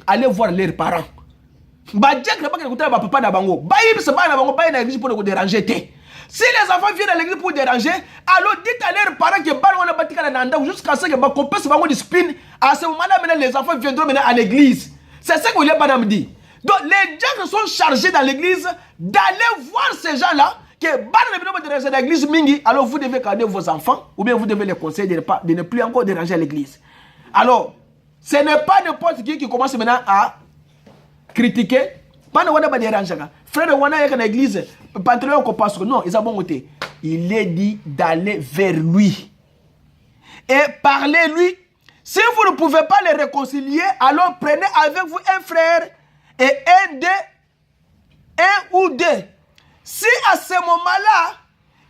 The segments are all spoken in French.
aller voir leurs parents. Badjek n'a pas écouté papa na bango. Baïb se bat na bango, baïb na l'église pour nous déranger. Si les enfants viennent à l'église pour déranger, alors dites à leurs parents que on a bâti jusqu'à ce que Bakopé se bango discipline. À ce moment-là, maintenant les enfants viendront maintenant à l'église. C'est ça que William Branham dit. Donc les gens sont chargés dans l'église d'aller voir ces gens-là que dans l'église mingi, alors vous devez garder vos enfants ou bien vous devez les conseiller de ne plus encore déranger l'église. Alors, ce n'est pas n'importe qui commence maintenant à critiquer. Pas de déranger. Frère de Wana est dans l'église, pantalon qu'on passe. Non, ils ont bon côté. Il est dit d'aller vers lui et parlez-lui. Si vous ne pouvez pas les réconcilier, alors prenez avec vous un frère et un ou deux. Si à ce moment-là,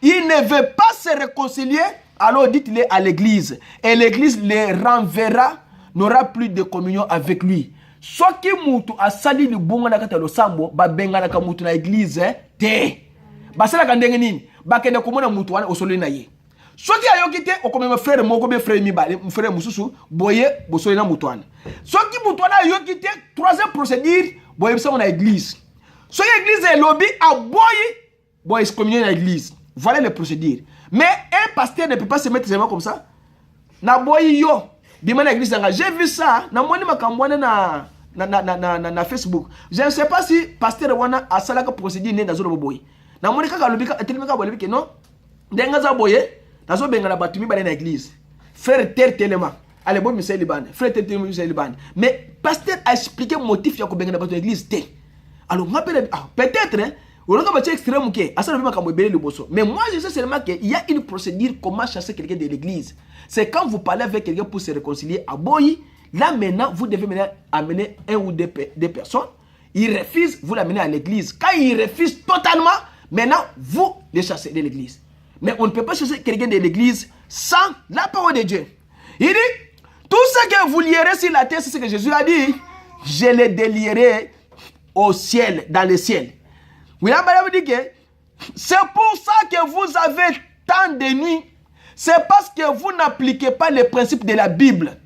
il ne veut pas se réconcilier, alors dites-le à l'église. Et l'église les renverra, n'aura plus de communion avec lui. Soit qui mutu a sali le bon na kata lo sambo, ba benga na kamutu na église, te. Ba sala kandenge nini, ba kende komona mutu wana osolo na ye. Soit qui a yokite, o comme frère moko be frère mi ba, frère mususu, boye bosolo na mutu wana. Soit qui mutu wana yokite, troisième procédure, boye bisa na église. Soit l'église est lobby à boye se communier à l'église. Voilà les procédures. Mais un pasteur ne peut pas se mettre seulement comme ça. Na boye yo. J'ai vu ça, na Facebook. Je ne sais pas si pasteur wana a salaka procédure né dans le boy. Na monika ka lobika etelimika bolebi ke non. Denga za boye, nazo benga na batumi ba na église. Frère tel tellement. Allez bon monsieur Liban. Frère tel tellement monsieur Liban. Mais pasteur a expliqué le motif ya ko benga na batumi église té. Alors m'appelle peut-être hein, on a pas extrême que asa lobima ka mo belé le bosso. Mais moi je sais seulement qu'il y a une procédure comment chasser quelqu'un de l'église. C'est quand vous parlez avec quelqu'un pour se réconcilier à Boyi, là maintenant, vous devez maintenant amener un ou deux personnes. Il refuse, vous l'amenez à l'église. Quand il refuse totalement, maintenant, vous les chassez de l'église. Mais on ne peut pas chasser quelqu'un de l'église sans la parole de Dieu. Il dit, tout ce que vous lierez sur la terre, c'est ce que Jésus a dit, je les délierai au ciel, dans le ciel. William Branham dit que c'est pour ça que vous avez tant de nuits. C'est parce que vous n'appliquez pas les principes de la Bible.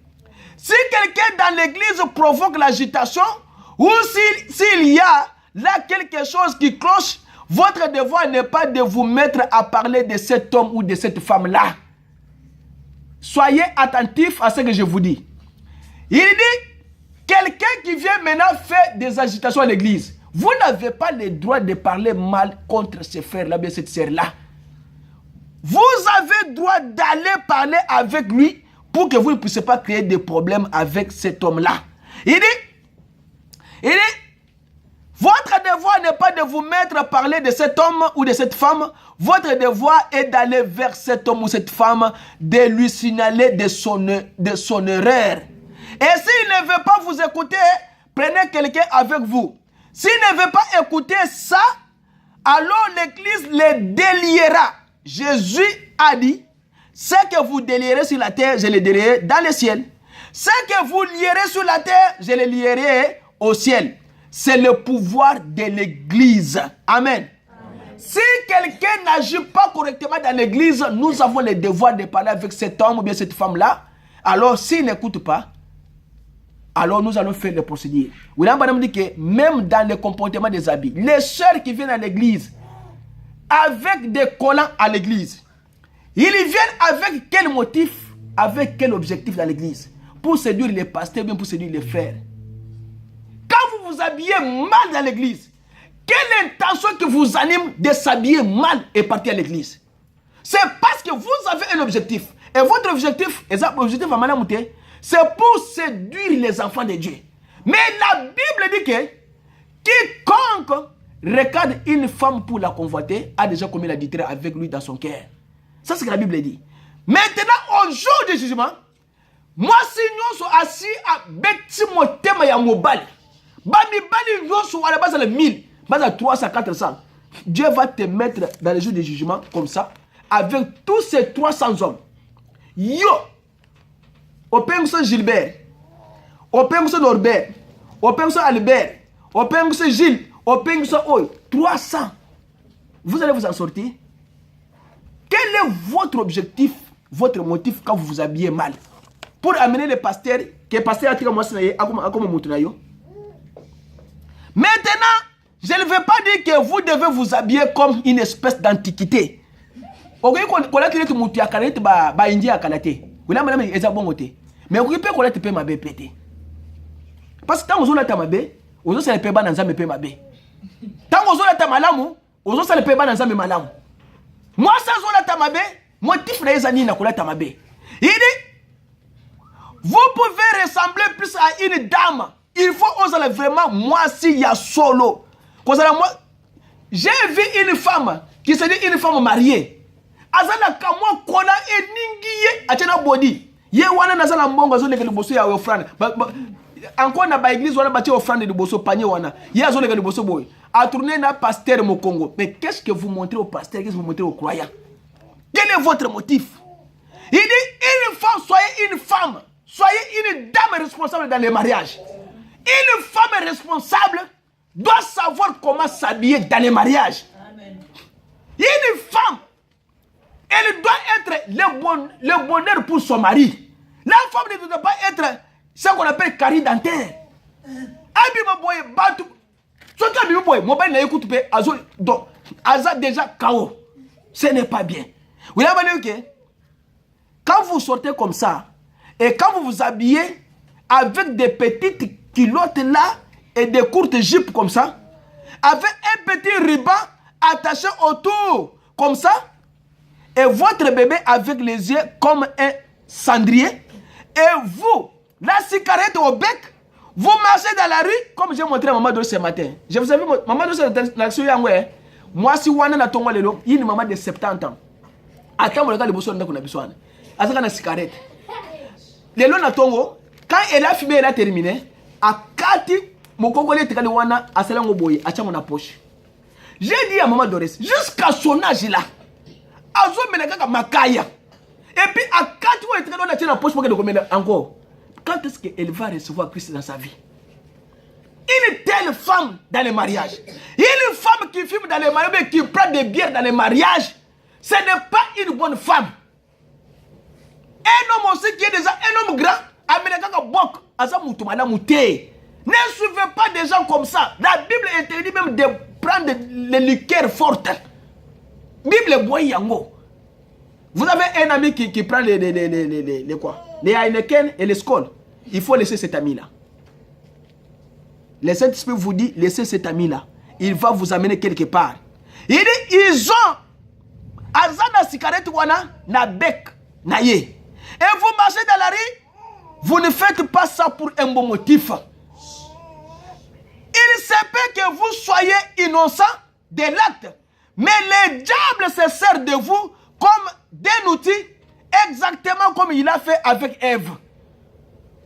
Si quelqu'un dans l'église provoque l'agitation, ou s'il y a là quelque chose qui cloche, votre devoir n'est pas de vous mettre à parler de cet homme ou de cette femme-là. Soyez attentifs à ce que je vous dis. Il dit, quelqu'un qui vient maintenant faire des agitations à l'église, vous n'avez pas le droit de parler mal contre ce frère-là, bien cette sœur-là. Vous avez le droit d'aller parler avec lui pour que vous ne puissiez pas créer des problèmes avec cet homme-là. Il dit, votre devoir n'est pas de vous mettre à parler de cet homme ou de cette femme. Votre devoir est d'aller vers cet homme ou cette femme, de lui signaler de son erreur. Et s'il ne veut pas vous écouter, prenez quelqu'un avec vous. S'il ne veut pas écouter ça, alors l'église les déliera. Jésus a dit, ce que vous délierez sur la terre, je le délierai dans le ciel. Ce que vous lierez sur la terre, je le lierai au ciel. C'est le pouvoir de l'église. Amen. Si quelqu'un n'agit pas correctement dans l'église, nous avons le devoir de parler avec cet homme ou bien cette femme-là. Alors, s'il n'écoute pas, alors nous allons faire les procédures. William Branham dit que même dans le comportement des habits, les sœurs qui viennent à l'église, avec des collants à l'église, ils viennent avec quel motif, avec quel objectif dans l'église? Pour séduire les pasteurs, bien pour séduire les frères. Quand vous vous habillez mal dans l'église, quelle intention qui vous anime de s'habiller mal et partir à l'église? C'est parce que vous avez un objectif. Et votre objectif, c'est pour séduire les enfants de Dieu. Mais la Bible dit que quiconque regarde une femme pour la convoiter a déjà commis l'adultère avec lui dans son cœur. Ça, c'est ce que la Bible dit. Maintenant, au jour du jugement, moi, si nous sommes assis à Betty Motema ya Mobali, Bami Bali, nous sommes à la base de 1000, base à 300, 400. Dieu va te mettre dans le jour du jugement, comme ça, avec tous ces 300 hommes. Yo! Openso Gilbert, Openso Norbert, Openso Albert, Openso Gilles, Openso Oy, 300. Vous allez vous en sortir? Quel est votre objectif, votre motif quand vous vous habillez mal? Pour amener les pasteurs que pasteur a tiré moi comme Moutunayo. Maintenant, je ne veux pas dire que vous devez vous habiller comme une espèce d'antiquité. Ok, quand on a Moutu à Kalate, India à Kalate. Vous l'avez même dit, bon côté. Mais vous pouvez connaître ma bé pété. Parce que tant que vous avez ma bé, vous avez le péba dans un ma bé. Tant que vous avez malamu, vous avez le péba dans un malamu. Moi, ça, vous avez ma bé, motif les années n'a pas ma bé. Il dit, vous pouvez ressembler plus à une dame. Il faut oser vraiment, moi, si il y a solo. J'ai vu une femme qui se dit une femme mariée. Azana kamo kona e ningiye atena body. Ye wana nazala mbongo zo lekele boso ya offrande. Encore na ba église wana bati offrande de boso panier wana. Ye azo lekele boso boy. A tourner na pasteur au Congo. Mais qu'est-ce que vous montrez au pasteur, qu'est-ce que vous montrez aux croyants? Quel est votre motif? Il dit une femme, soyez une femme. Soyez une dame responsable dans les mariages. Une femme responsable doit savoir comment s'habiller dans les mariages. Amen. Une femme, elle doit être le bonheur pour son mari. La femme ne doit pas être ce qu'on appelle carré dentaire. Abima boy, batou. Surtout Abima boy, mon père n'a écouté pas. Donc, Aza déjà KO. Ce n'est pas bien. Vous avez dit que quand vous sortez comme ça, et quand vous vous habillez avec des petites culottes là et des courtes jupes comme ça, avec un petit ruban attaché autour comme ça, et votre bébé avec les yeux comme un cendrier, et vous, la cigarette au bec, vous marchez dans la rue, comme j'ai montré à Maman Doris ce matin. Je vous ai vu, Maman Doris, moi, si on a tombé le il y a une maman de 70 ans. Attends, le gars, le bosso, on a besoin. À ça, on a cigarette. Le long, quand elle a fumé, elle a terminé. À Kati, mon Congolais, tu as le wana, à Salango Boy, à Chamona poche. J'ai dit à Maman Doris, jusqu'à son âge là, à Zo Menaka Makaya. Et puis à Kati, où est-ce qu'elle a la poche pour qu'elle commande encore? Quand est-ce qu'elle va recevoir Christ dans sa vie? Une telle femme dans les mariages, une femme qui fume dans les mariages, qui prend des bières dans les mariages, ce n'est pas une bonne femme. Un homme aussi qui est déjà un homme grand, ne suivez pas des gens comme ça. La Bible interdit même de prendre les liqueurs fortes. Bible boy yango. Vous avez un ami qui prend les quoi? Les Heineken et les Skol. Il faut laisser cet ami-là. Le Saint-Esprit vous dit, laissez cet ami-là. Il va vous amener quelque part. Il dit, ils ont Azana cigarette wana na bec na ye. Et vous marchez dans la rue, vous ne faites pas ça pour un bon motif. Il se peut que vous soyez innocent de l'acte, mais le diable se sert de vous comme d'un outil, exactement comme il a fait avec Ève.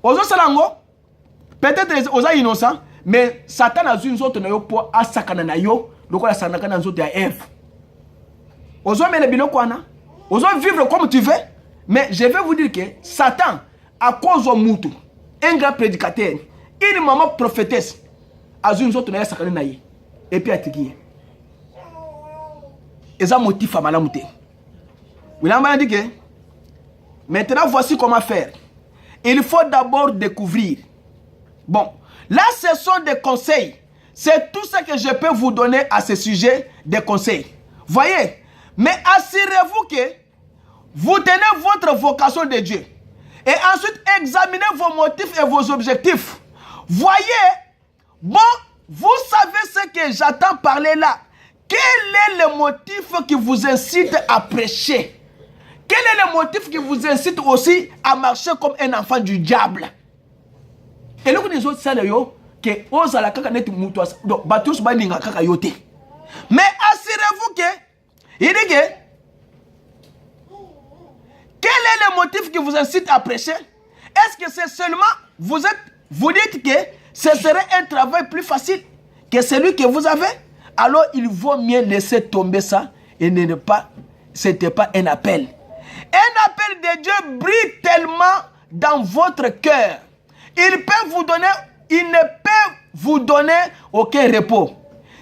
Ozo salango, peut-être ozo innocent, mais Satan a une autre nayo pour asakana nayo, loko la sanaka na nzoto ya Ève. Ozo mele biloko wana, ozo vivre comme tu veux, mais je vais vous dire que Satan, à cause de Moutou, un grand prédicateur, une maman prophétesse, a une autre nayo sakana naye, et puis a tiki. Et ça motive à malamouté. Vous l'avez dit que maintenant voici comment faire. Il faut d'abord découvrir. Bon, là ce sont des conseils. C'est tout ce que je peux vous donner à ce sujet, des conseils. Voyez, mais assurez-vous que vous tenez votre vocation de Dieu. Et ensuite examinez vos motifs et vos objectifs. Voyez, bon, vous savez ce que j'entends parler là. Quel est le motif qui vous incite à prêcher? Quel est le motif qui vous incite aussi à marcher comme un enfant du diable? Et là, les autres salles, que osala kaka net mutu donc batus ba linga kaka yote. Mais assurez-vous que il dit que quel est le motif qui vous incite à prêcher? Est-ce que c'est seulement vous dites que ce serait un travail plus facile que celui que vous avez? Alors il vaut mieux laisser tomber ça et ne pas, c'était pas un appel. Un appel de Dieu brille tellement dans votre cœur. Il ne peut vous donner aucun repos.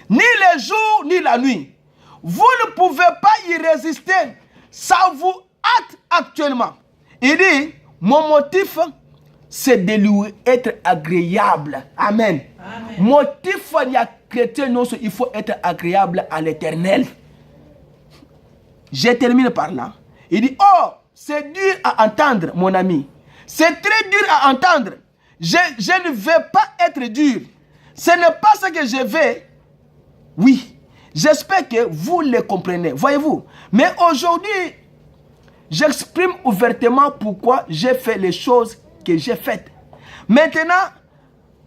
Ni le jour, ni la nuit. Vous ne pouvez pas y résister. Ça vous hâte actuellement. Il dit, mon motif c'est de lui être agréable. Amen. Motif de chrétien, il faut être agréable à l'Éternel. Je termine par là. Il dit, oh, c'est dur à entendre, mon ami. C'est très dur à entendre. Je ne vais pas être dur. Ce n'est pas ce que je vais. Oui, j'espère que vous le comprenez. Voyez-vous. Mais aujourd'hui, j'exprime ouvertement pourquoi j'ai fait les choses que j'ai faites. Maintenant,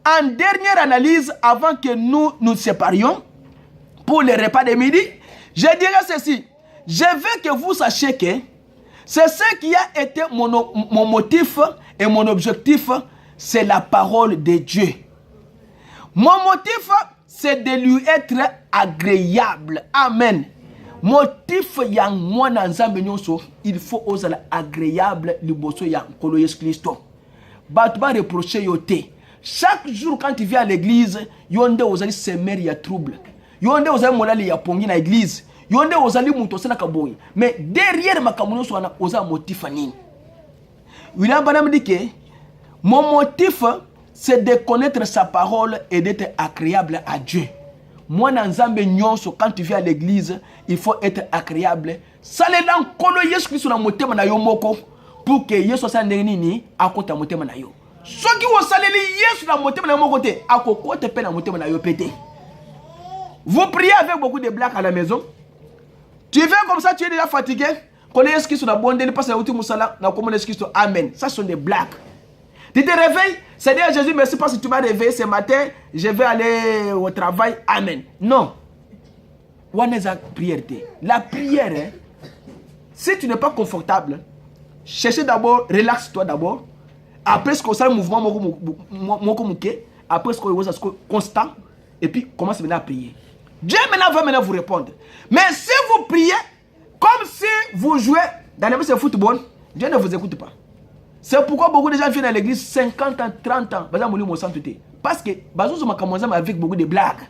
en dernière analyse, avant que nous nous séparions, pour le repas de midi, je dirais ceci. Je veux que vous sachiez que c'est ce qui a été mon motif et mon objectif, c'est la parole de Dieu. Mon motif, c'est de lui être agréable. Amen. Motif yang mwana nzambe nyonso, il faut oser agréable liboso ya nkolo Yesu Kristo. Batu ba reprocher yote. Chaque jour quand tu viens à l'église, yonde ozali semer ya trouble. Yonde ozali molali ya pongi na église. Yonde ozali muto sala kaboyi. Mais derrière makambo nyonso wana oza motif nini? William Branham dit que mon motif c'est de connaître sa parole et d'être agréable à Dieu. Moi, quand tu viens à l'église, il faut être agréable. Salela nkolo Yesu Kristo na motema na yo moko pour que Yesu sa ndenini akota motema na yo. Soki wo saleli Yesu na motema na yo moko te, akokota pe na motema na yo pété. Vous priez avec beaucoup de blagues à la maison. Tu viens comme ça, tu es déjà fatigué. Quand Yesu Kristo na bonde, il passe à l'outil musala na comme Yesu Kristo. Amen. Ça sont des blagues. Tu te réveilles, Seigneur Jésus, merci parce que tu m'as réveillé ce matin, je vais aller au travail. Amen. Non. La prière, si tu n'es pas confortable, cherchez d'abord, relaxe-toi d'abord. Après ce qu'on sait le mouvement, après ce qu'on est constant, et puis commence maintenant à prier. Dieu maintenant va maintenant vous répondre. Mais si vous priez comme si vous jouez dans le football, Dieu ne vous écoute pas. C'est pourquoi beaucoup de gens viennent à l'église 50 ans, 30 ans. Parce que avec beaucoup de blagues.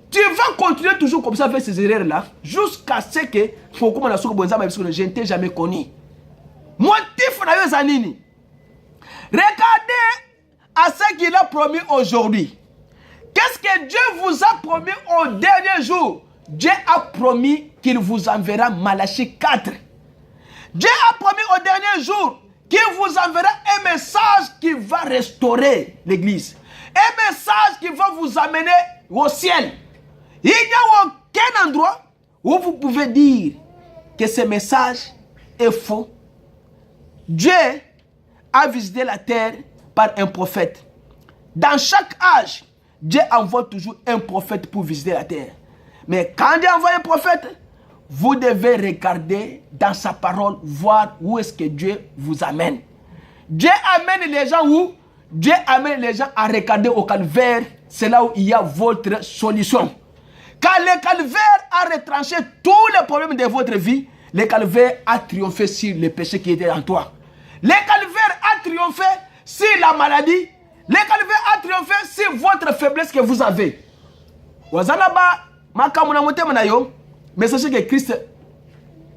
Tu vas continuer toujours comme ça avec ces erreurs-là jusqu'à ce que je ne t'ai jamais connu. Motif na zanini. Regardez à ce qu'il a promis aujourd'hui. Qu'est-ce que Dieu vous a promis au dernier jour? Dieu a promis qu'il vous enverra Malachie 4. Dieu a promis au dernier jour qu'il vous enverra un message qui va restaurer l'église. Un message qui va vous amener au ciel. Il n'y a aucun endroit où vous pouvez dire que ce message est faux. Dieu a visité la terre par un prophète. Dans chaque âge, Dieu envoie toujours un prophète pour visiter la terre. Mais quand Dieu envoie un prophète, vous devez regarder dans sa parole, voir où est-ce que Dieu vous amène. Dieu amène les gens où? Dieu amène les gens à regarder au calvaire. C'est là où il y a votre solution. Quand le calvaire a retranché tous les problèmes de votre vie, le calvaire a triomphé sur le péché qui était en toi. Le calvaire a triomphé sur la maladie. Le calvaire a triomphé sur votre faiblesse que vous avez. Mais sachez que Christ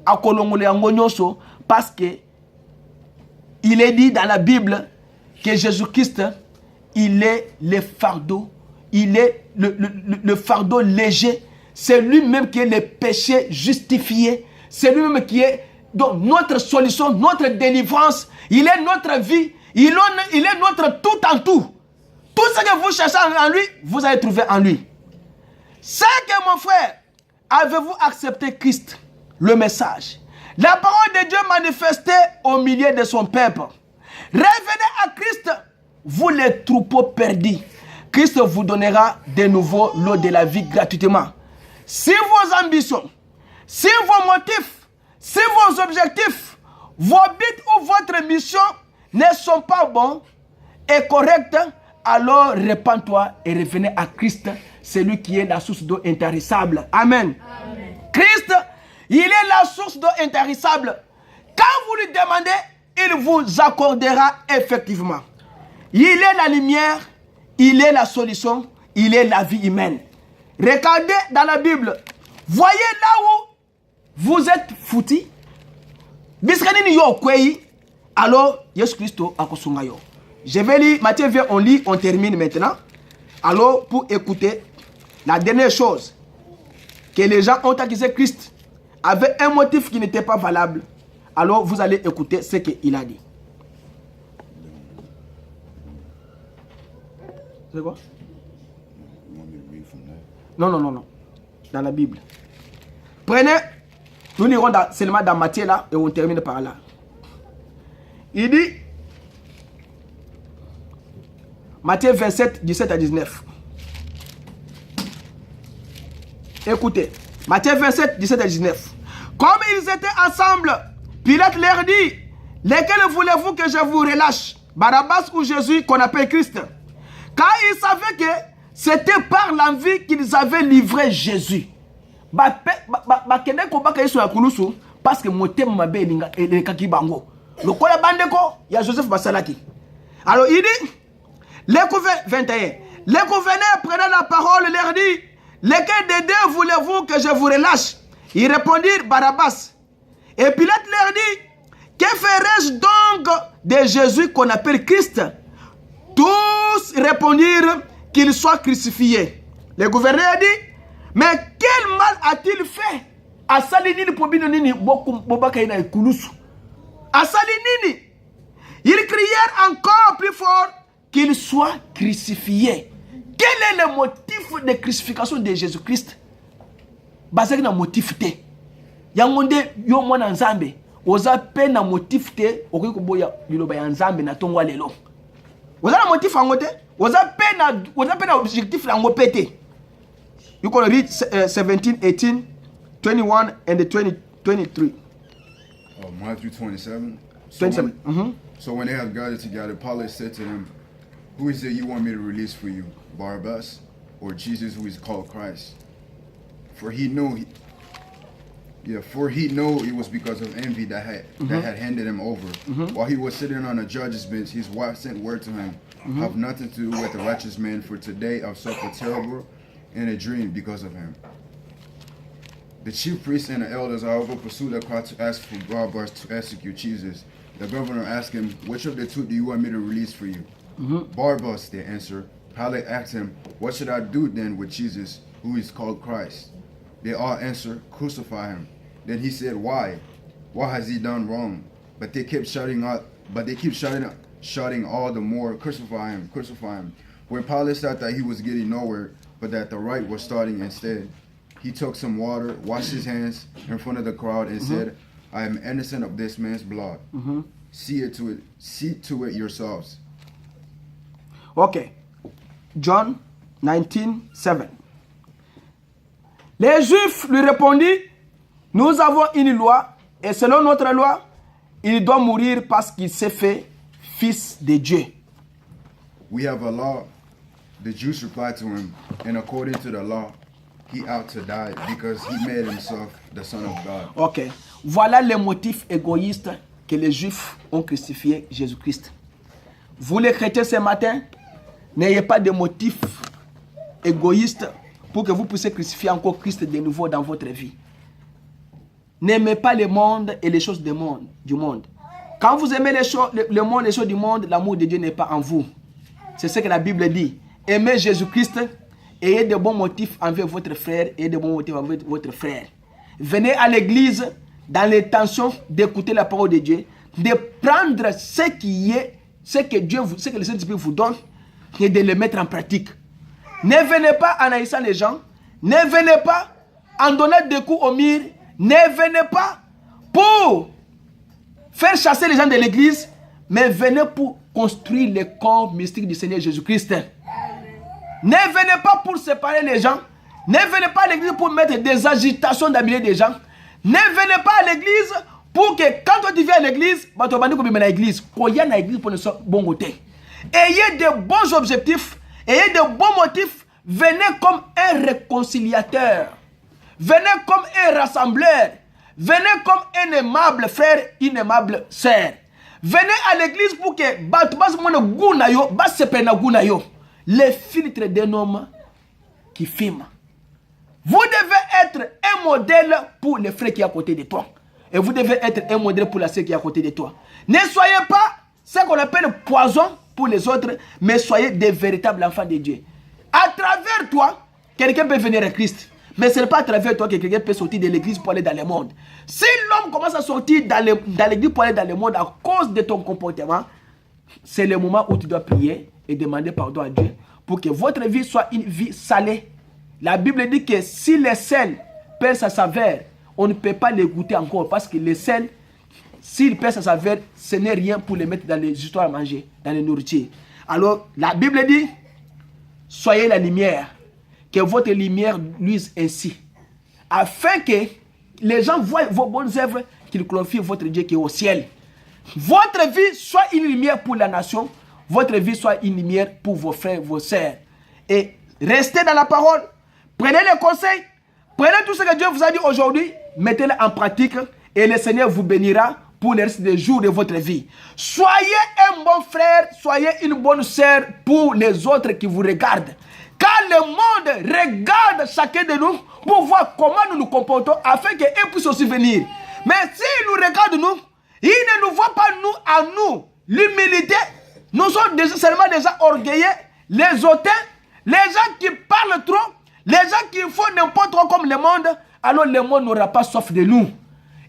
a colongolé en nyonso parce que il est dit dans la Bible que Jésus-Christ, il est le fardeau, il est le fardeau léger. C'est lui-même qui est le péché justifié. C'est lui-même qui est donc notre solution, notre délivrance. Il est notre vie. Il est notre tout en tout. Tout ce que vous cherchez en lui, vous allez trouver en lui. C'est que mon frère, avez-vous accepté Christ, le message? La parole de Dieu manifestée au milieu de son peuple. Revenez à Christ, vous les troupeaux perdus. Christ vous donnera de nouveau l'eau de la vie gratuitement. Si vos ambitions, si vos motifs, si vos objectifs, vos buts ou votre mission ne sont pas bons et corrects, alors répands-toi et revenez à Christ, celui qui est la source d'eau intarissable. Amen. Amen. Christ, il est la source d'eau intarissable. Quand vous lui demandez, il vous accordera effectivement. Il est la lumière, il est la solution, il est la vie humaine. Regardez dans la Bible. Voyez là où vous êtes foutis. Alors, Jésus Christ a kosunga yo. Je vais lire, Matthieu, viens, on lit, on termine maintenant. Alors, pour écouter, la dernière chose, que les gens ont accusé Christ avec un motif qui n'était pas valable. Alors, vous allez écouter ce qu'il a dit. C'est quoi? Non, non, non, non. Dans la Bible. Prenez, nous lirons seulement dans Matthieu là, et on termine par là. Il dit, Matthieu 27, 17 à 19. Écoutez, Matthieu 27, 17 à 19. Comme ils étaient ensemble, Pilate leur dit, lesquels voulez-vous que je vous relâche, Barabbas ou Jésus qu'on appelle Christ? Car ils savaient que c'était par l'envie qu'ils avaient livré Jésus. Parce que mon thème m'a bien et kaki bango. Le quoi la bande ko, il y a Joseph Basalaki. Alors il dit, les 21. Les gouverneurs prenaient la parole et leur dit, lesquels des deux voulez-vous que je vous relâche? Ils répondirent Barabbas. Et Pilate leur dit, que ferais-je donc de Jésus qu'on appelle Christ? Tous répondirent qu'il soit crucifié. Le gouverneur dit, mais quel mal a-t-il fait? À Salinini Pobinonini, Bobakaina et Koulousou. À Salinini, ils crièrent encore plus fort qu'il soit crucifié. Quel est le motif de crucifixion de Jésus-Christ? Basé sur le motif de. Yangonde yo mwana nzambe, oza pe na motif te, okikoboya liloba ya nzambe na tongwa lelo. Oza na motif angote, oza pe na objectif la ngopete. You can read 17, 18, 21 and the 23. Matthew 27. 27. So when they had gathered together, Pilate said to them, who is it you want me to release for you, Barabbas or Jesus who is called Christ? For he knew it was because of envy that had handed him over. While he was sitting on a judge's bench, his wife sent word to him, have nothing to do with the righteous man, for today I've suffered terrible in a dream because of him. The chief priests and the elders, however, pursued a crowd to ask for Barabbas to execute Jesus. The governor asked him, which of the two do you want me to release for you? Barabbas, they answered. Pilate asked him, what should I do then with Jesus, who is called Christ? They all answered, crucify him. Then he said, why? What has he done wrong? But they kept shouting all the more, crucify him, crucify him. When Pilate thought that he was getting nowhere, but that the right was starting instead, he took some water, washed his hands in front of the crowd, and said, I am innocent of this man's blood. See to it yourselves. Okay. John 19:7. Les Juifs lui répondirent, nous avons une loi, et selon notre loi, il doit mourir parce qu'il s'est fait fils de Dieu. We have a law. The Jews replied to him, and according to the law, he ought to die because he made himself the Son of God. Ok. Voilà les motifs égoïstes que les Juifs ont crucifié Jésus-Christ. Vous les chrétiens ce matin, n'ayez pas de motifs égoïstes pour que vous puissiez crucifier encore Christ de nouveau dans votre vie. N'aimez pas le monde et les choses du monde. Quand vous aimez le monde et les choses du monde, l'amour de Dieu n'est pas en vous. C'est ce que la Bible dit. Aimez Jésus-Christ, ayez de bons motifs envers votre frère, ayez de bons motifs envers votre frère. Venez à l'église dans l'intention d'écouter la parole de Dieu, de prendre ce que le Saint-Esprit vous donne et de le mettre en pratique. Ne venez pas en haïssant les gens, ne venez pas en donnant des coups au mur, ne venez pas pour faire chasser les gens de l'église, mais venez pour construire le corps mystique du Seigneur Jésus-Christ. Ne venez pas pour séparer les gens, ne venez pas à l'église pour mettre des agitations d'habiller des gens, ne venez pas à l'église pour que quand tu viens à l'église, tu vas dire l'église, pour y aller à l'église pour ne pas bon côté. Ayez de bons objectifs, ayez de bons motifs, venez comme un réconciliateur, venez comme un rassembleur, venez comme un aimable frère, une aimable sœur. Venez à l'église pour que les filtres d'un homme qui filme. Vous devez être un modèle pour le frère qui est à côté de toi. Et vous devez être un modèle pour la sœur qui est à côté de toi. Ne soyez pas ce qu'on appelle poison pour les autres, mais soyez des véritables enfants de Dieu. À travers toi, quelqu'un peut venir à Christ. Mais ce n'est pas à travers toi que quelqu'un peut sortir de l'église pour aller dans le monde. Si l'homme commence à sortir dans l'église pour aller dans le monde à cause de ton comportement, c'est le moment où tu dois prier et demander pardon à Dieu pour que votre vie soit une vie salée. La Bible dit que si le sel perd sa saveur, on ne peut pas le goûter encore parce que le sel, s'il perd sa saveur, ce n'est rien pour le mettre dans les histoires à manger, dans les nourritures. Alors, la Bible dit, soyez la lumière, que votre lumière luise ainsi, afin que les gens voient vos bonnes œuvres, qu'ils glorifient votre Dieu qui est au ciel. Votre vie soit une lumière pour la nation, votre vie soit une lumière pour vos frères, vos sœurs. Et restez dans la parole, prenez les conseils, prenez tout ce que Dieu vous a dit aujourd'hui, mettez-le en pratique et le Seigneur vous bénira pour le reste des jours de votre vie. Soyez un bon frère, soyez une bonne sœur pour les autres qui vous regardent. Car le monde regarde chacun de nous pour voir comment nous nous comportons afin qu'ils puissent aussi venir. Mais s'ils nous regardent nous, ils ne nous voient pas nous à nous. L'humilité, nous sommes seulement des gens orgueilleux, les hautains, les gens qui parlent trop, les gens qui font n'importe quoi comme le monde, alors le monde n'aura pas soif de nous.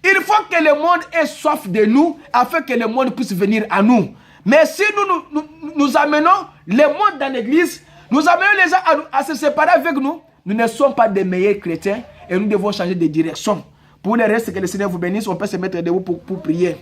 Il faut que le monde ait soif de nous afin que le monde puisse venir à nous. Mais si nous amenons le monde dans l'église, nous amenons les gens à se séparer avec nous, nous ne sommes pas des meilleurs chrétiens et nous devons changer de direction. Pour le reste, que le Seigneur vous bénisse, on peut se mettre debout pour prier.